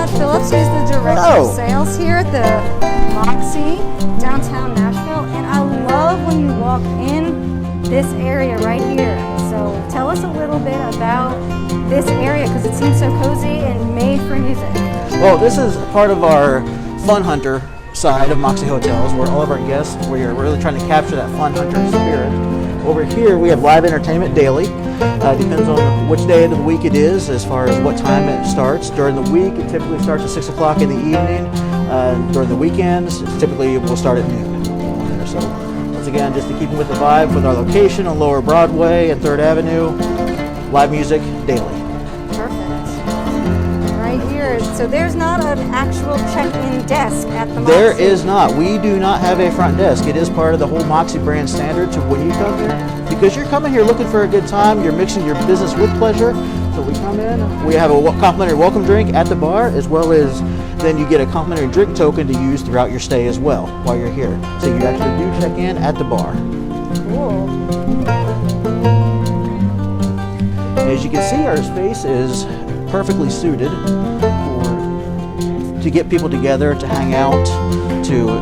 Phillips, who's the Director of Sales here at the Moxy Downtown Nashville. And I love when you walk in this area right here. So tell us a little bit about this area, because it seems so cozy and made for music. Well, this is part of our Fun Hunter side of Moxy Hotels, where all of our guests, we're really trying to capture that Fun Hunter spirit. Over here we have live entertainment daily. Depends on which day of the week it is as far as what time it starts. During the week it typically starts at 6 o'clock in the evening. During the weekends typically we'll start at noon. So once again, just to keep with the vibe with our location on Lower Broadway and 3rd Avenue, live music daily. So there's not an actual check-in desk at the Moxy? There is not. We do not have a front desk. It is part of the whole Moxy brand standard to when you come here. Because you're coming here looking for a good time, you're mixing your business with pleasure. So we come in, we have a complimentary welcome drink at the bar, as well as then you get a complimentary drink token to use throughout your stay as well while you're here. So you actually do check in at the bar. Cool. As you can see, our space is perfectly suited to get people together, to hang out,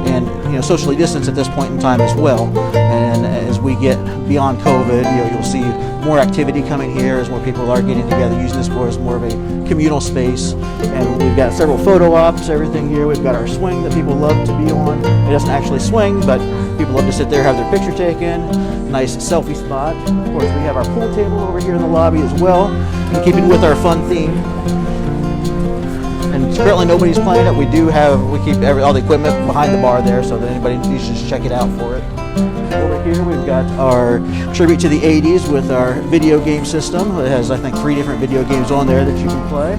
and socially distance at this point in time as well. And as we get beyond COVID, you'll see more activity coming here as more people are getting together, using this as more of a communal space. And we've got several photo ops, everything here. We've got our swing that people love to be on. It doesn't actually swing, but people love to sit there, have their picture taken. Nice selfie spot. Of course, we have our pool table over here in the lobby as well, in keeping with our fun theme. And currently nobody's playing it. We keep all the equipment behind the bar there, so that anybody needs to just check it out for it. Over here we've got our tribute to the 80s with our video game system. It has, I think, 3 different video games on there that you can play.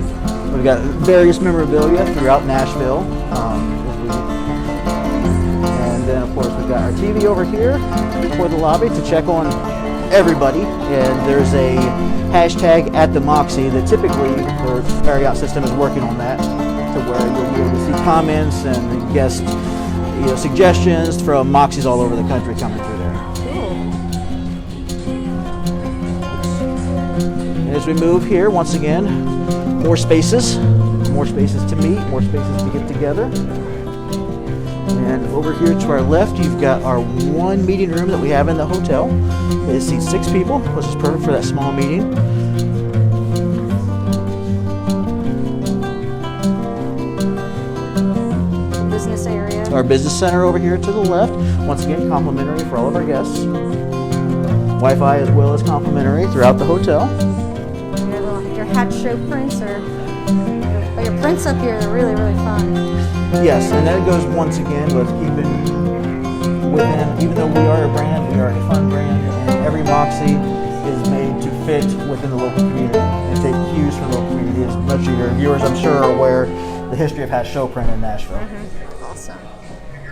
We've got various memorabilia throughout Nashville. And then of course we've got our TV over here for the lobby to check on everybody. And there's a hashtag at the Moxy that typically the Marriott system is working on that, to where you'll be able to see comments and guest suggestions from Moxys all over the country coming through there. Cool. And as we move here, once again, more spaces to meet, more spaces to get together. And over here to our left, you've got our one meeting room that we have in the hotel. It seats 6 people, which is perfect for that small meeting. Business area. Our business center over here to the left. Once again, complimentary for all of our guests. Wi-Fi as well as complimentary throughout the hotel. Your hat show prints your prints up here are really, really fun. Yes, and that goes once again with keeping within, even though we are a brand, we are a fun brand, and every Moxy is made to fit within the local community and take cues from the local community. As much of your viewers, I'm sure, are aware the history of hat show print in Nashville. Mm-hmm. Awesome.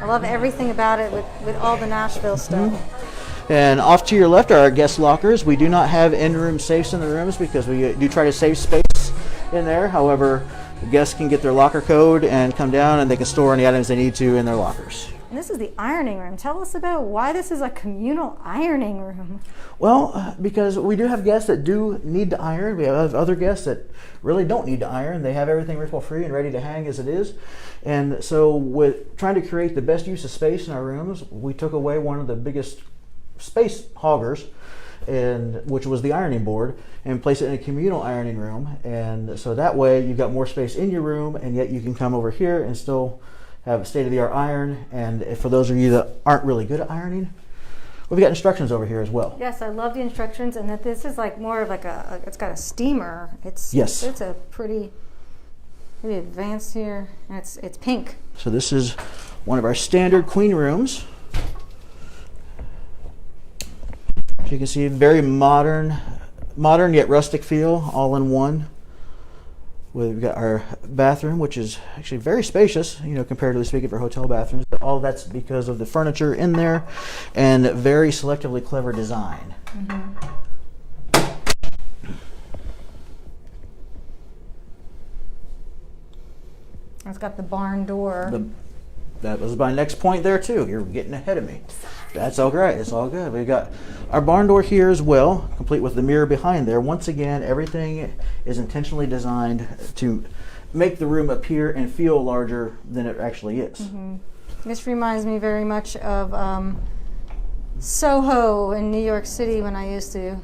I love everything about it with all the Nashville stuff. Mm-hmm. And off to your left are our guest lockers. We do not have in-room safes in the rooms because we do try to save space in there. However, the guests can get their locker code and come down and they can store any items they need to in their lockers. And this is the ironing room. Tell us about why this is a communal ironing room. Well, because we do have guests that do need to iron. We have other guests that really don't need to iron. They have everything refill free and ready to hang as it is. And so with trying to create the best use of space in our rooms, we took away one of the biggest space hoggers, which was the ironing board, and place it in a communal ironing room. And so that way you've got more space in your room, and yet you can come over here and still have a state-of-the-art iron. And for those of you that aren't really good at ironing, we've got instructions over here as well. Yes, I love the instructions, and that this is like more of like it's got a steamer. It's a pretty advanced here. And it's pink. So this is one of our standard queen rooms. As you can see, very modern yet rustic feel, all in one. We've got our bathroom, which is actually very spacious, comparatively speaking for hotel bathrooms. But all that's because of the furniture in there and very selectively clever design. Mm-hmm. It's got the barn door. That was my next point there too. You're getting ahead of me. That's all right. It's all good. We've got our barn door here as well, complete with the mirror behind there. Once again, everything is intentionally designed to make the room appear and feel larger than it actually is. Mm-hmm. This reminds me very much of Soho in New York City when I used to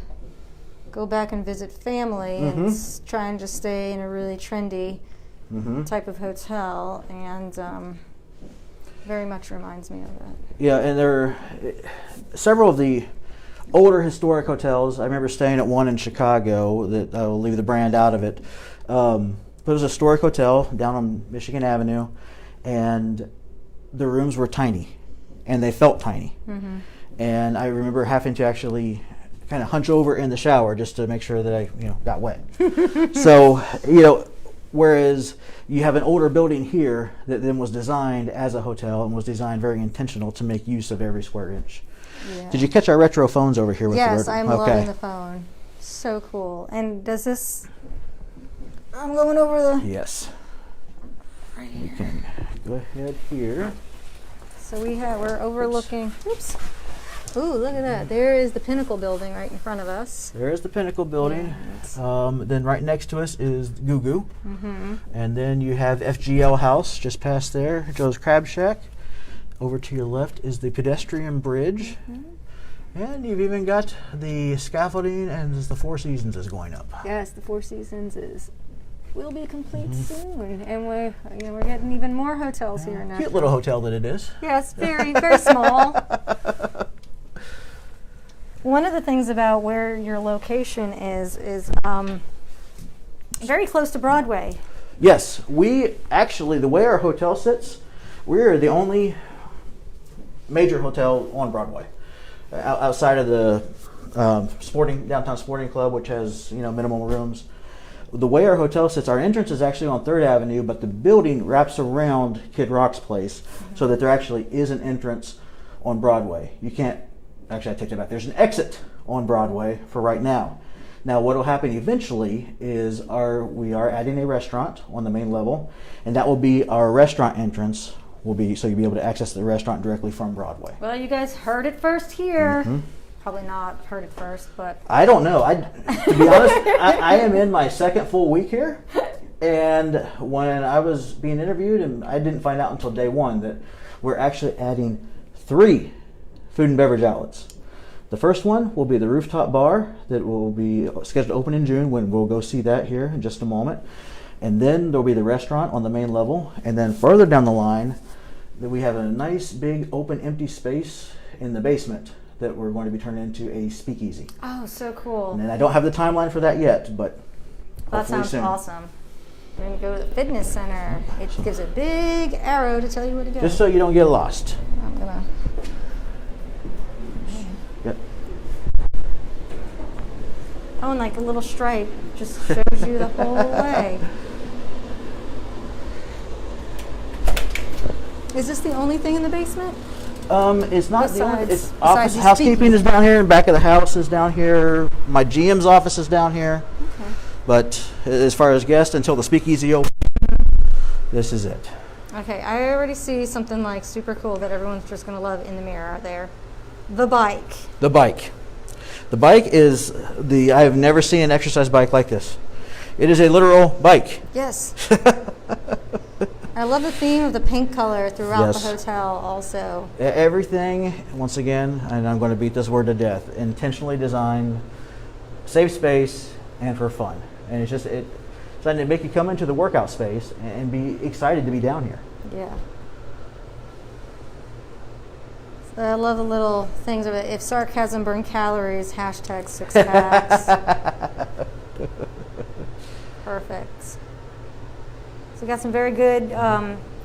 go back and visit family and try and just stay in a really trendy type of hotel, and very much reminds me of that. Yeah, and there are several of the older historic hotels. I remember staying at one in Chicago that I will leave the brand out of it. But it was a historic hotel down on Michigan Avenue, and the rooms were tiny, and they felt tiny. And I remember having to actually kind of hunch over in the shower just to make sure that I, got wet. So, whereas you have an older building here that then was designed as a hotel and was designed very intentional to make use of every square inch. Yeah. Did you catch our retro phones over here? Yes, I'm loving the phone. So cool. And does this? I'm going over the. Yes. Right We here. can go ahead here. So we're overlooking. Oops. Ooh, look at that. There is the Pinnacle building right in front of us. There's the Pinnacle building. Yes. Then right next to us is Goo Goo. And then you have FGL House just past there, Joe's Crab Shack. Over to your left is the pedestrian bridge. And you've even got the scaffolding, and the Four Seasons is going up. Yes, the Four Seasons will be complete soon, and we're getting even more hotels here now. Cute little hotel that it is. Yes, very very small. One of the things about where your location is very close to Broadway. Yes, we actually, the way our hotel sits, we're the only major hotel on Broadway, outside of the downtown sporting club, which has minimal rooms. The way our hotel sits, our entrance is actually on 3rd Avenue, but the building wraps around Kid Rock's place, so that there actually is an entrance on Broadway. You can't. Actually, I take that back. There's an exit on Broadway for right now. Now, what will happen eventually is we are adding a restaurant on the main level, and that will be our restaurant entrance. So you'll be able to access the restaurant directly from Broadway. Well, you guys heard it first here. Probably not heard it first, but I don't know. To be honest, I am in my second full week here, and when I was being interviewed, and I didn't find out until day one that we're actually adding 3 food and beverage outlets. The first one will be the Rooftop bar that will be scheduled to open in June, when we'll go see that here in just a moment. And then there'll be the restaurant on the main level. And then further down the line, that we have a nice big open empty space in the basement that we're going to be turning into a speakeasy. oh, so cool. And I don't have the timeline for that yet, but That hopefully sounds soon. awesome. We're going to go to the fitness center. It gives a big arrow to tell you where to go. Just so you don't get lost. I'm going to... Yep. Oh, and like a little stripe just shows you the whole way. Is this the only thing in the basement? It's not the only. Besides- It's office besides the housekeeping is down here, and back of the house is down here. My GM's office is down here. Okay. But as far as guests, until the speakeasy opens, this is it. Okay, I already see something like super cool that everyone's just going to love in the mirror there. The bike. The bike. The bike is I have never seen an exercise bike like this. It is a literal bike. Yes. I love the theme of the pink color throughout Yes. the hotel also. Everything, once again, and I'm going to beat this word to death, intentionally designed, save space, and for fun. And it's trying to make you come into the workout space and be excited to be down here. Yeah. So I love the little things of it. If sarcasm burned calories, hashtag 6 packs. Perfect. So we got some very good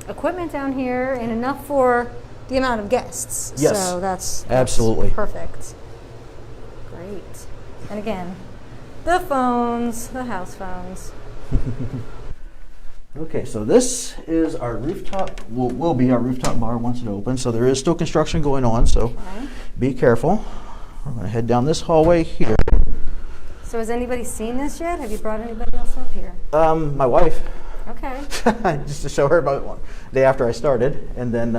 equipment down here and enough for the amount of guests. Yes, So that's absolutely perfect. Great. And again, the phones, the house phones. Okay, so this is our rooftop, will be our rooftop bar once it opens. So there is still construction going on, so Okay. be careful. We're going to head down this hallway here. So has anybody seen this yet? Have you brought anybody else up here? My wife, Okay. just to show her about one day after I started. And then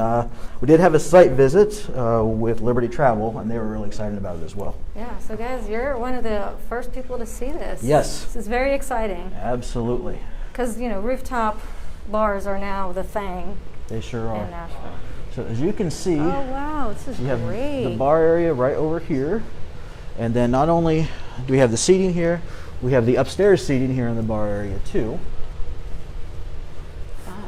we did have a site visit with Liberty Travel, and they were really excited about it as well. Yeah, so guys, you're one of the first people to see this. Yes. This is very exciting. Absolutely. because you know, rooftop bars are now the thing They sure in are. Nashville. So as you can see, Oh wow, this is we have great. the bar area right over here. And then not only do we have the seating here, we have the upstairs seating here in the bar area too.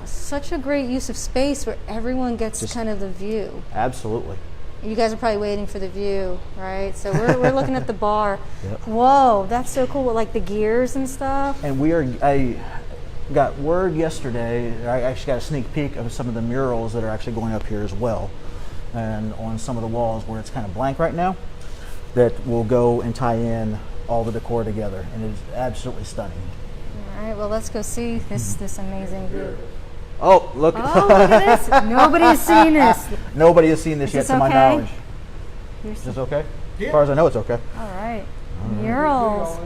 Such a great use of space where everyone gets Just- kind of the view. Absolutely. You guys are probably waiting for the view, right? So we're looking at the bar. Yep. Whoa, that's so cool with like the gears and stuff. And I got word yesterday, I actually got a sneak peek of some of the murals that are actually going up here as well. And on some of the walls where it's kind of blank right now, that will go and tie in all the decor together. And it is absolutely stunning. All right, well, let's go see this amazing view. Oh, look. Oh, look at this. Nobody's seen this. Nobody has seen this yet, this to my okay? knowledge. Here's Is this okay? As far as I know, it's okay. all right. Murals.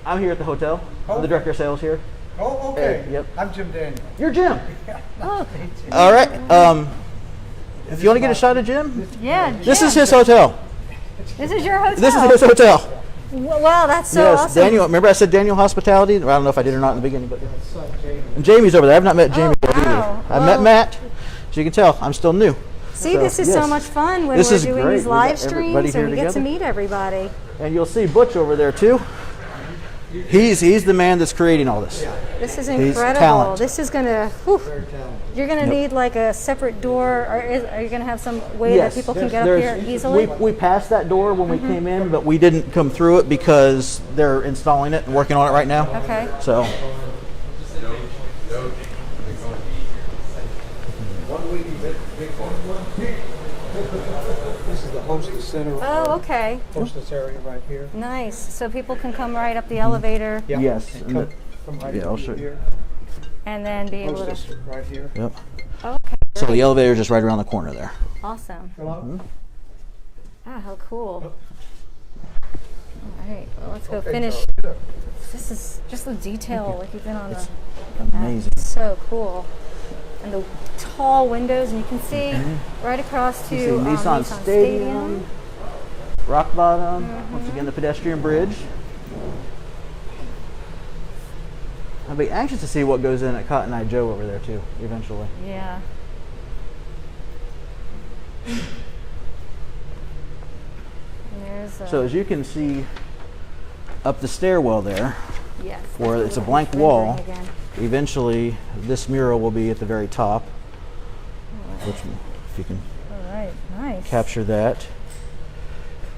I'm here at the hotel. I'm the director of sales here. Oh, okay. Yep. I'm Jim Daniel. You're Jim. Oh, All right. If you want to get a shot of Jim, yeah. this Jim. is his hotel. This is your hotel. This is his hotel. Wow, that's so Yes, awesome. Daniel. Remember I said Daniel Hospitality? I don't know if I did or not in the beginning, but and Jamie's over there. I've not met Jamie yet either. wow. I've met Matt. So you can tell I'm still new. See, So, this is so yes. much fun when This we're is doing great. these We got live everybody streams here and we get to together. meet everybody. And you'll see Butch over there too. He's the man that's creating all this. This is He's incredible. talent. This is gonna. You're gonna need like a separate door, or are you gonna have some way that people can get up here easily? We passed that door when we came in, but we didn't come through it because they're installing it and working on it right now. Okay. So This is the hostess center. Oh, okay. Hostess area right here. Nice. So people can come right up the elevator Yeah. Yes. And And come right yeah, I'll through show you. here. and then be able Hostess to. right here. Yep. Okay. So the elevator is just right around the corner there. Awesome. Hello? Ah, how cool. All right. Well, let's go Okay, finish. so- This is just the detail, like you've been on the. Amazing. That's so cool. And the tall windows, and you can see right across to You see Nissan Stadium. Rock Bottom. Once again, the pedestrian bridge. I'll be anxious to see what goes in at Cotton Eye Joe over there too, eventually. Yeah. And there's So as you can see up the stairwell there, yes, where that's it's a little blank rendering wall, again. eventually this mural will be at the very top, which if you can All right, nice. capture that.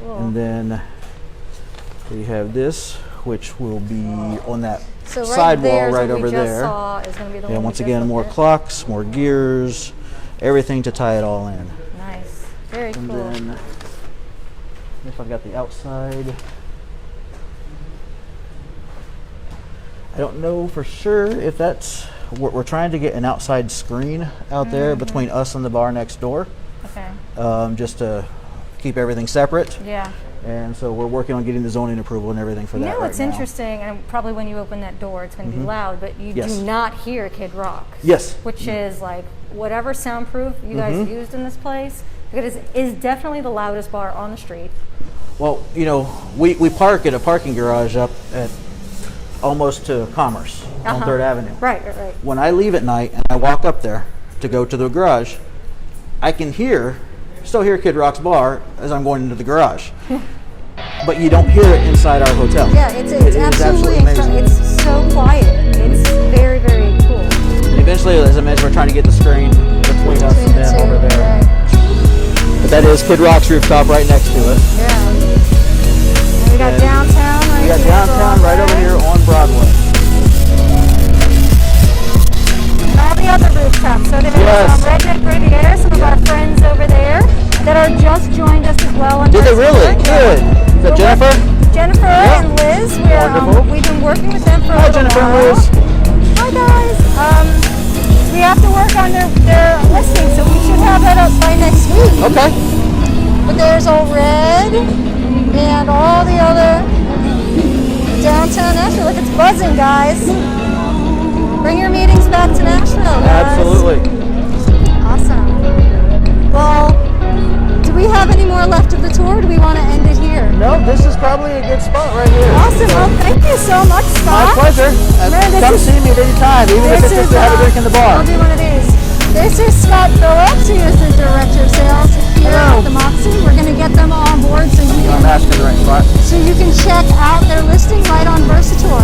Cool. And then we have this, which will be on that so right sidewall there is right what over we just there. saw is going to be the Yeah, one we once just again, looked more at. clocks, more gears, everything to tie it all in. Nice. Very And cool. then, if I've got the outside, I don't know for sure if that's, we're trying to get an outside screen out there between us and the bar next door, Okay. just to keep everything separate. Yeah. And so we're working on getting the zoning approval and everything for You that know right what's now. interesting, and probably when you open that door, it's going to be loud, but you Yes. do not hear Kid Rock. Yes. Which is like whatever soundproof you guys used in this place, because it is definitely the loudest bar on the street. Well, you know, we park at a parking garage up at almost to Commerce on 3rd Avenue. Right. When I leave at night and I walk up there to go to the garage, I can still hear Kid Rock's bar as I'm going into the garage. But you don't hear it inside our hotel. Yeah, it's It is absolutely amazing. it's so quiet. It's very, very cool. And eventually, as I mentioned, we're trying to get the screen between us and them over there. Right. But that is Kid Rock's rooftop right next to it. Yeah. And we got And downtown right We got here. downtown right over here on Broadway. And all the other rooftops. So there's Yes. Redneck Riviera, some of our friends over there that are just joined us as well. Did they really? Good. Is that Jennifer? Jennifer and Liz. Wonderful. We've been working with them for a Hi, little Jennifer and while. Liz. Hi guys. We have to work on their listing, so we should have that up by next week. Okay. But there's Old Red and all the other downtown Nashville. Look, it's buzzing, guys. Bring your meetings back to Nashville, guys. Absolutely. Awesome. Well, do we have any more left of the tour, or do we want to end it here? No, this is probably a good spot right here. Awesome. Well, thank you so much, My Scott. pleasure. Man, this Come is- see me at any time, even if it's just to have a drink in the bar. I'll do one of these. This is Scott Phillips. He is the director of sales here Hello. at the Moxy. We're going to get them on board so you I'm can asking the right spot. check out their listing right on Versatour.